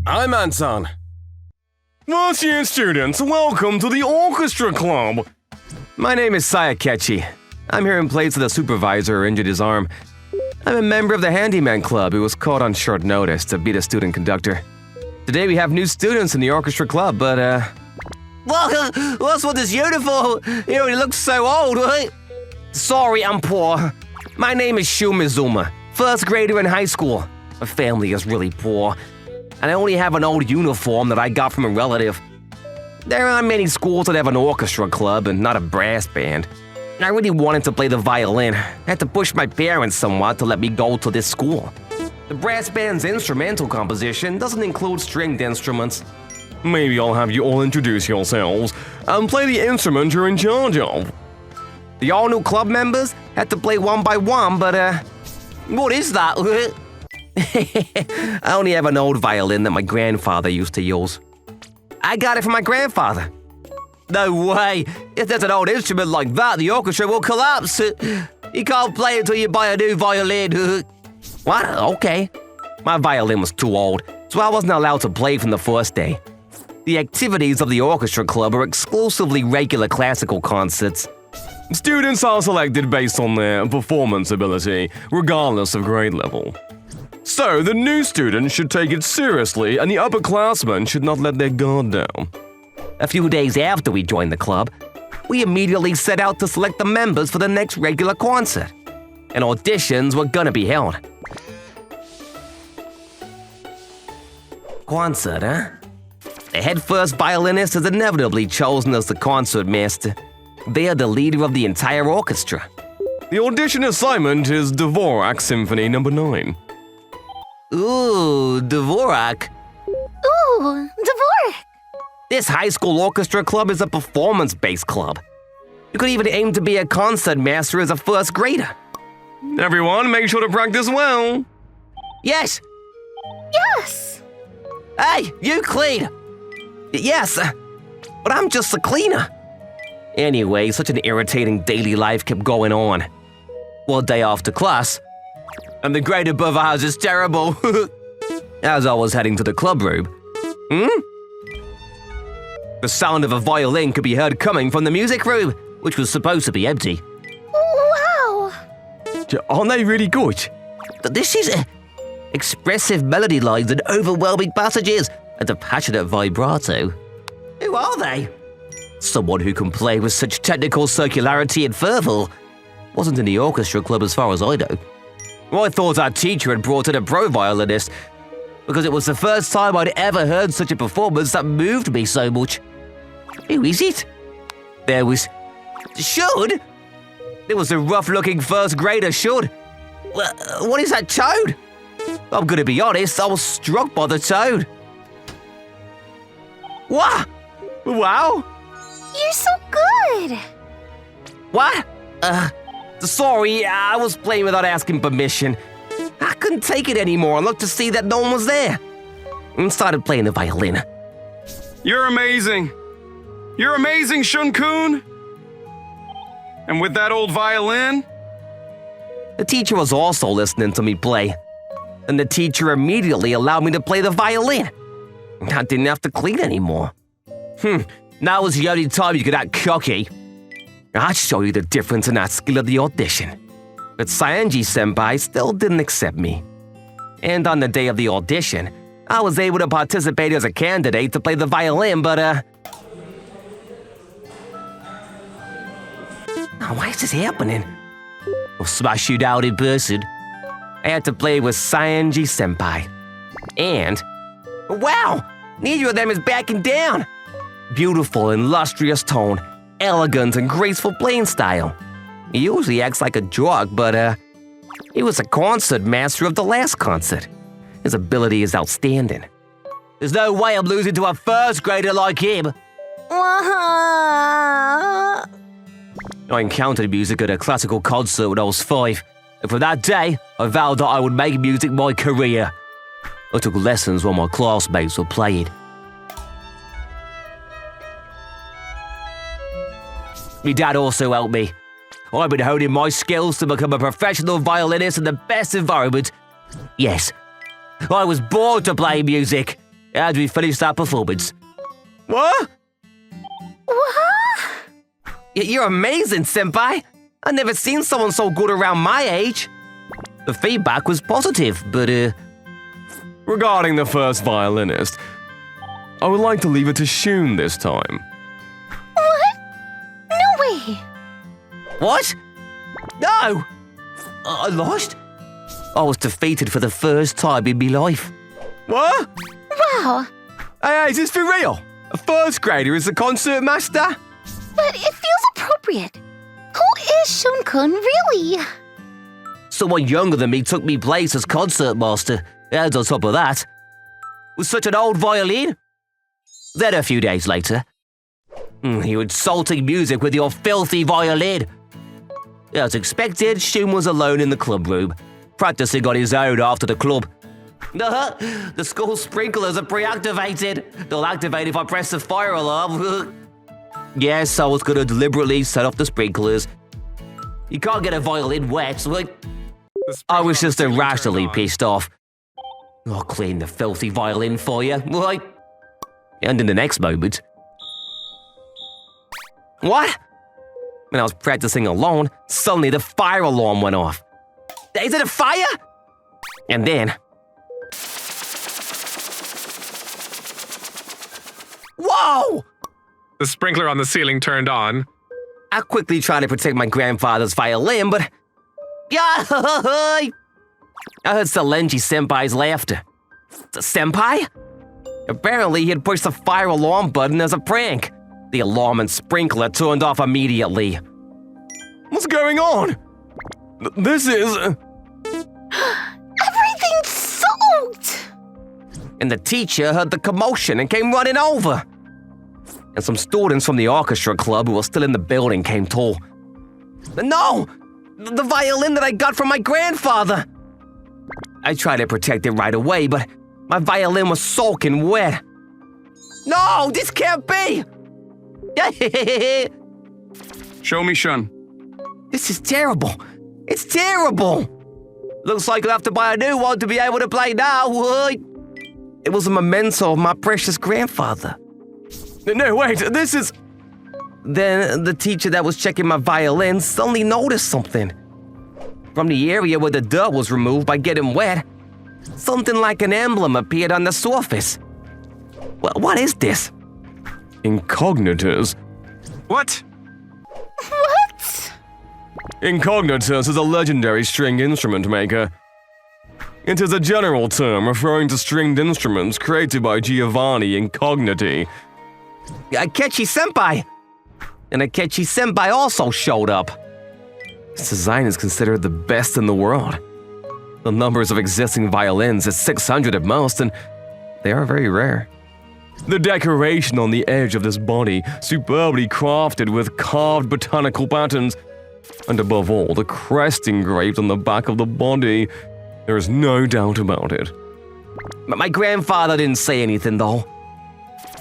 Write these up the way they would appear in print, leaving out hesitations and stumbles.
I'm Anton. First year students, welcome to the orchestra club. My name is Sayakechi. I'm here in place of the supervisor who injured his arm. I'm a member of the handyman club who was called on short notice to be the student conductor. Today we have new students in the orchestra club, but Well, what's with this uniform? You know, he looks so old, right? sorry, I'm poor. My name is Shumizuma, first grader in high school. My family is really poor, and I only have an old uniform that I got from a relative. There aren't many schools that have an orchestra club and not a brass band. I really wanted to play the violin. I had to push my parents somewhat to let me go to this school. The brass band's instrumental composition doesn't include stringed instruments. Maybe I'll have you all introduce yourselves and play the instrument you're in charge of. The all-new club members had to play one by one, but What is that? I only have an old violin that my grandfather used to use. I got it from my grandfather. No way. If there's an old instrument like that, the orchestra will collapse. You can't play until you buy a new violin. What? Okay. My violin was too old, so I wasn't allowed to play from the first day. The activities of the orchestra club are exclusively regular classical concerts. Students are selected based on their performance ability, regardless of grade level. So the new students should take it seriously and the upperclassmen should not let their guard down. A few days after we joined the club, we immediately set out to select the members for the next regular concert. And auditions were gonna be held. Concert, huh? The head first violinist is inevitably chosen as the concert master. They are the leader of the entire orchestra. The audition assignment is Dvorak Symphony No. 9. Ooh, Dvorak. Ooh, Dvorak! This high school orchestra club is a performance-based club. You could even aim to be a concert master as a first grader. Everyone, make sure to practice well. Yes. Yes! Hey, you clean. Yes, but I'm just a cleaner. Anyway, such an irritating daily life kept going on. One day after class, And the grade above ours is terrible. as I was heading to the club room, the sound of a violin could be heard coming from the music room, which was supposed to be empty. Wow! Aren't they really good? This is expressive melody lines and overwhelming passages and a passionate vibrato. Who are they? Someone who can play with such technical circularity and fervor. Wasn't in the orchestra club as far as I know. I thought our teacher had brought in a pro violinist, because it was the first time I'd ever heard such a performance that moved me so much. Who is it? There was Shud? There was a rough-looking first grader, Shud. What is that toad? I'm gonna be honest, I was struck by the toad. What? Wow! You're so good! What? Sorry, I was playing without asking permission. I couldn't take it anymore and looked to see that no one was there. And started playing the violin. You're amazing. You're amazing, Shun-kun. And with that old violin? The teacher was also listening to me play. And the teacher immediately allowed me to play the violin. I didn't have to clean anymore. Now was the only time you could act cocky. I'd show you the difference in that skill at the audition. But Saenji senpai still didn't accept me. And on the day of the audition, I was able to participate as a candidate to play the violin, but why is this happening? I'll smash you out in person. I had to play with Saenji senpai. And wow! Neither of them is backing down. Beautiful and lustrous tone, elegant and graceful playing style. He usually acts like a jock, but he was a concert master of the last concert. His ability is outstanding. There's no way I'm losing to a first grader like him. I encountered music at a classical concert when I was 5, and from that day, I vowed that I would make music my career. I took lessons while my classmates were playing. My dad also helped me. I've been honing my skills to become a professional violinist in the best environment. Yes, I was born to play music, as we finished our performance. What? What? You're amazing, senpai. I've never seen someone so good around my age. The feedback was positive, but Regarding the first violinist, I would like to leave it to Shun this time. What? No way. what? No! I lost? I was defeated for the first time in my life. What? Wow. Hey, is this for real? A first grader is the concert master? But it feels appropriate. Who is Shun-kun, really? Someone younger than me took me place as concert master, and on top of that, with such an old violin. Then a few days later, you insulting music with your filthy violin. As expected, Shun was alone in the club room, practicing on his own after the club. The school sprinklers are pre-activated. They'll activate if I press the fire alarm. Yes, I was gonna deliberately set off the sprinklers. You can't get a violin wet. I was just irrationally pissed off. I'll clean the filthy violin for you. And in the next moment... What? When I was practicing alone, suddenly the fire alarm went off. Is it a fire? And then... Whoa! The sprinkler on the ceiling turned on. I quickly tried to protect my grandfather's violin, but... I heard Salenji Senpai's laughter. Senpai? Apparently, he had pushed the fire alarm button as a prank. The alarm and sprinkler turned off immediately. What's going on? This is... Everything's soaked. And the teacher heard the commotion and came running over. And some students from the orchestra club who were still in the building came too. No! The violin that I got from my grandfather! I tried to protect it right away, but my violin was soaking wet. No, this can't be! Show me, Shun. This is terrible. It's terrible. Looks like I'll have to buy a new one to be able to play now. It was a memento of my precious grandfather. No, wait, this is... Then the teacher that was checking my violin suddenly noticed something. From the area where the dub was removed by getting wet, something like an emblem appeared on the surface. What is this? Incognitus. What? What? Incognitus is a legendary string instrument maker. It is a general term referring to stringed instruments created by Giovanni Incogniti. Akechi Senpai! And Akechi Senpai also showed up. This design is considered the best in the world. The numbers of existing violins is 600 at most, and they are very rare. The decoration on the edge of this body, superbly crafted with carved botanical patterns, and above all, the crest engraved on the back of the body. There is no doubt about it. But my grandfather didn't say anything, though.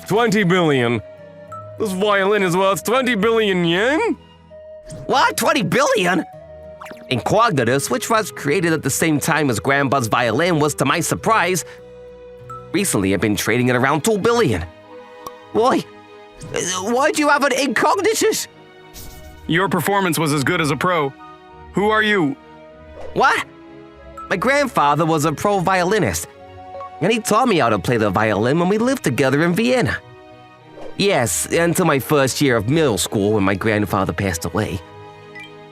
20 billion. This violin is worth 20 billion yen? What? 20 billion? Incognitus, which was created at the same time as Grandpa's violin, was, to my surprise, recently I've been trading at around 2 billion. Why? Why'd you have an Incognitus? Your performance was as good as a pro. Who are you? What? My grandfather was a pro violinist, and he taught me how to play the violin when we lived together in Vienna. Yes, until my first year of middle school when my grandfather passed away.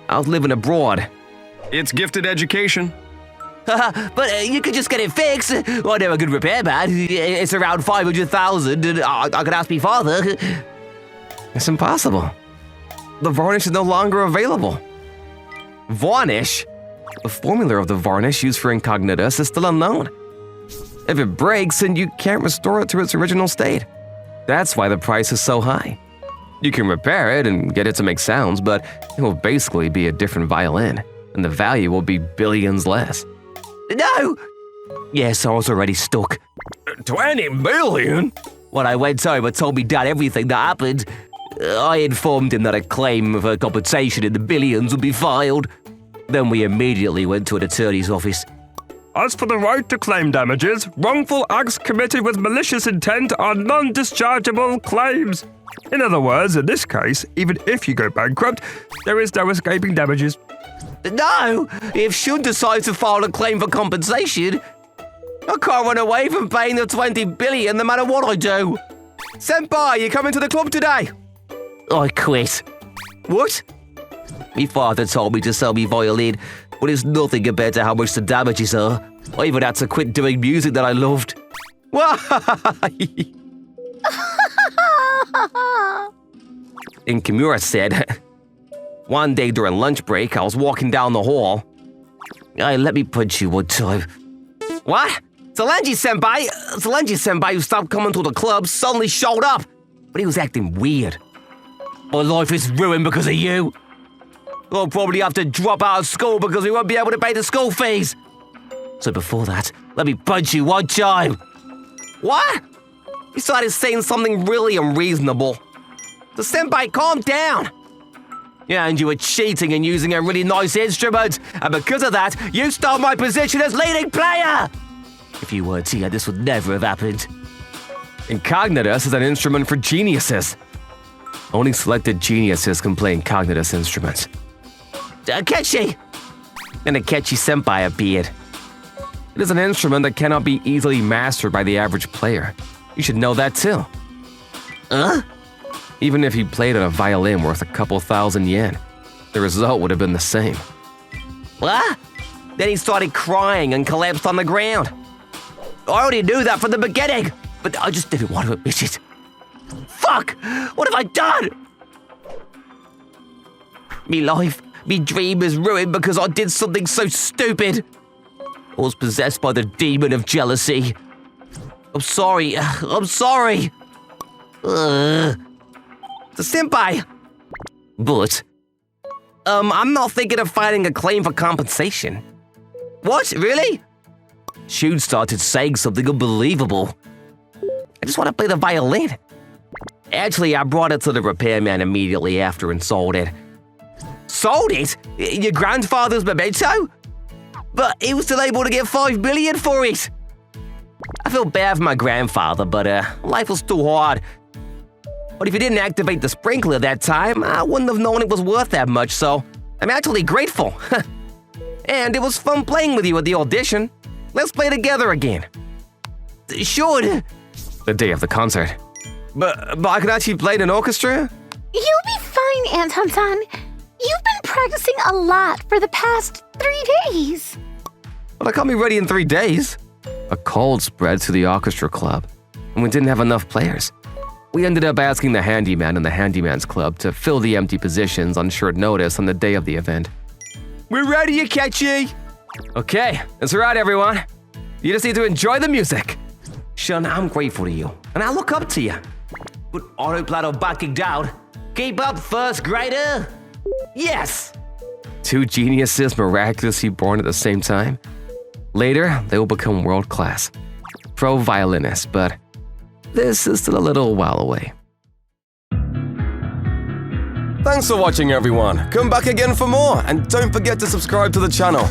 I was living abroad. It's gifted education. But you could just get it fixed. I never could repair that. It's around 500,000, and I could ask my father. It's impossible. The varnish is no longer available. Varnish? The formula of the varnish used for Incognitus is still unknown. If it breaks, then you can't restore it to its original state. That's why the price is so high. You can repair it and get it to make sounds, but it will basically be a different violin, and the value will be billions less. No! Yes, I was already stuck. 20 billion? When I went home and told me Dad everything that happened, I informed him that a claim for compensation in the billions would be filed. Then we immediately went to an attorney's office. As for the right to claim damages, wrongful acts committed with malicious intent are non-dischargeable claims. In other words, in this case, even if you go bankrupt, there is no escaping damages. No! If Shun decides to file a claim for compensation, I can't run away from paying the 20 billion no matter what I do. Senpai, you coming to the club today? I quit. What? My father told me to sell me violin, but it's nothing compared to how much the damages are. I even had to quit doing music that I loved. Why? And Kimura said, one day during lunch break, I was walking down the hall. Hey, let me punch you one time. What? Solange senpai who stopped coming to the club suddenly showed up, but he was acting weird. My life is ruined because of you. I'll probably have to drop out of school because we won't be able to pay the school fees. So before that, let me punch you one time. What? He started saying something really unreasonable. The senpai, calm down. Yeah, and you were cheating and using a really nice instrument, and because of that, you stole my position as leading player. If you weren't here, this would never have happened. Incognitus is an instrument for geniuses. Only selected geniuses can play Incognitus instruments. Akechi! And Akechi senpai appeared. It is an instrument that cannot be easily mastered by the average player. You should know that too. Even if he played on a violin worth a couple thousand yen, the result would have been the same. What? Then he started crying and collapsed on the ground. I already knew that from the beginning, but I just didn't want to admit it. Fuck! What have I done? Me life, me dream is ruined because I did something so stupid. I was possessed by the demon of jealousy. I'm sorry. The senpai. But I'm not thinking of filing a claim for compensation. What? Really? Shun started saying something unbelievable. I just want to play the violin. Actually, I brought it to the repairman immediately after and sold it. Sold it? Your grandfather's memento? But he was still able to get 5 billion for it. I feel bad for my grandfather, but life was too hard. But if he didn't activate the sprinkler that time, I wouldn't have known it was worth that much, so I'm actually grateful. And it was fun playing with you at the audition. Let's play together again. Sure. The day of the concert. But I could actually play in an orchestra? You'll be fine, Anton-san. You've been practicing a lot for the past 3 days. But I can't be ready in 3 days. A cold spread to the orchestra club, and we didn't have enough players. We ended up asking the handyman in the handyman's club to fill the empty positions on short notice on the day of the event. We're ready, Akechi! Okay, that's right, everyone. You just need to enjoy the music. Shun, I'm grateful to you, and I look up to you. But autoplato backing down. Keep up, first grader! Yes! Two geniuses miraculously born at the same time. Later, they will become world-class. Pro violinists, but this is still a little while away. Thanks for watching, everyone. Come back again for more, and don't forget to subscribe to the channel.